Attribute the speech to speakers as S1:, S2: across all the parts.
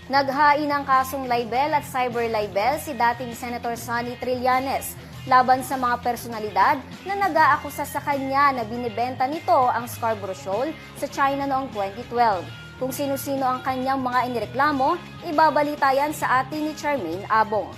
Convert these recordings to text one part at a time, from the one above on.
S1: Naghain ng kasong libel at cyber libel si dating Senator Sonny Trillanes laban sa mga personalidad na nag-aakusa sa kanya na binibenta nito ang Scarborough Shoal sa China noong 2012. Kung sino-sino ang kanyang mga inireklamo, ibabalita yan sa atin ni Charmaine Abong.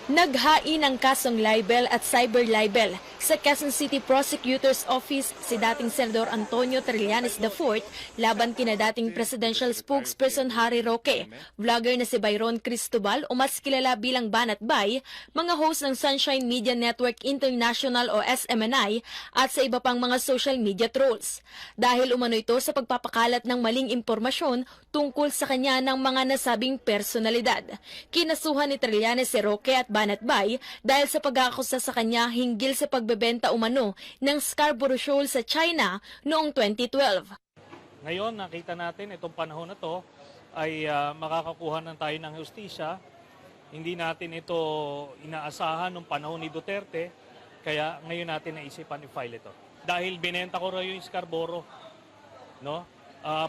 S2: Naghain ng kasong libel at cyber libel sa Quezon City Prosecutor's Office si dating Senador Antonio Trillanes IV laban kina dating Presidential Spokesperson Harry Roque, vlogger na si Byron Cristobal o mas kilala bilang Banat Bay, mga host ng Sunshine Media Network International o SMNI at sa iba pang mga social media trolls. Dahil umano ito sa pagpapakalat ng maling impormasyon tungkol sa kanya ng mga nasabing personalidad. Kinasuhan ni Trillanes si Roque at Banat Bay dahil sa pag-aakusa sa kanya hinggil sa pagbebenta umano ng Scarborough Shoal sa China noong 2012.
S3: Ngayon, nakita natin itong panahon na to ay makakakuha na tayo ng hustisya. Hindi natin ito inaasahan nung panahon ni Duterte, kaya ngayon natin naisipan i-file ito. Dahil binenta ko raw yung Scarborough, no?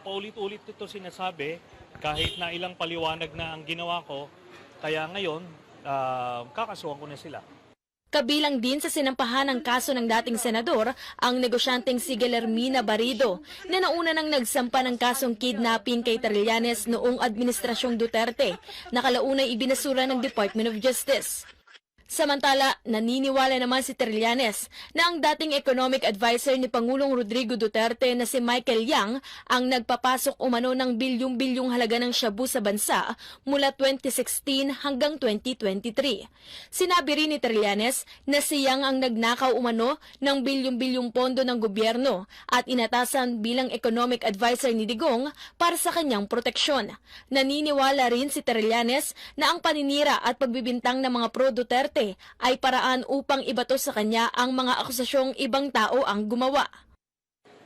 S3: Paulit-ulit ito sinasabi, kahit na ilang paliwanag na ang ginawa ko, kaya ngayon, kakasuhan ko na sila.
S2: Kabilang din sa sinampahan ng kaso ng dating senador ang negosyanteng si Guillermina Barrido na nauna nang nagsampa ng kasong kidnapping kay Trillanes noong Administrasyong Duterte na kalaunay ibinasura ng Department of Justice. Samantala, naniniwala naman si Trillanes na ang dating economic advisor ni Pangulong Rodrigo Duterte na si Michael Yang ang nagpapasok umano ng bilyong-bilyong halaga ng shabu sa bansa mula 2016 hanggang 2023. Sinabi rin ni Trillanes na si Yang ang nagnakaw umano ng bilyong-bilyong pondo ng gobyerno at inatasan bilang economic advisor ni Digong para sa kanyang proteksyon. Naniniwala rin si Trillanes na ang paninira at pagbibintang ng mga pro-Duterte ay paraan upang ibato sa kanya ang mga akusasyong ibang tao ang gumawa.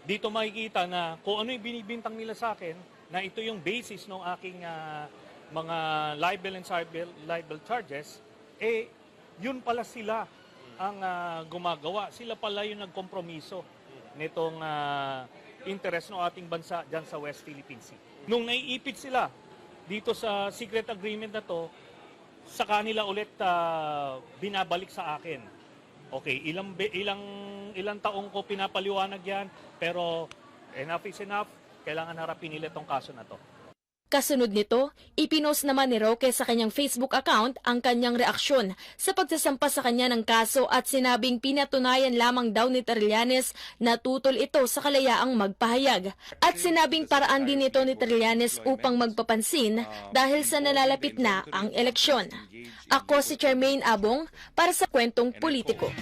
S3: Dito makikita na kung ano yung binibintang nila sa akin, na ito yung basis ng aking mga libel and cyber libel charges, yun pala sila ang gumagawa. Sila pala yung nagkompromiso nitong interest ng ating bansa dyan sa West Philippine Sea. Nung naiipit sila dito sa secret agreement na to, sa kanila ulit binabalik sa akin. Okay, ilang taong ko pinapaliwanag yan, pero enough is enough, kailangan harapin nila itong kaso na to.
S2: Kasunod nito, ipinost naman ni Roque sa kanyang Facebook account ang kanyang reaksyon sa pagsasampa sa kanya ng kaso at sinabing pinatunayan lamang daw ni Trillanes na tutol ito sa kalayaang magpahayag. At sinabing paraan din ito ni Trillanes upang magpapansin dahil sa nalalapit na ang eleksyon. Ako si Charmaine Abong para sa Kwentong Politiko.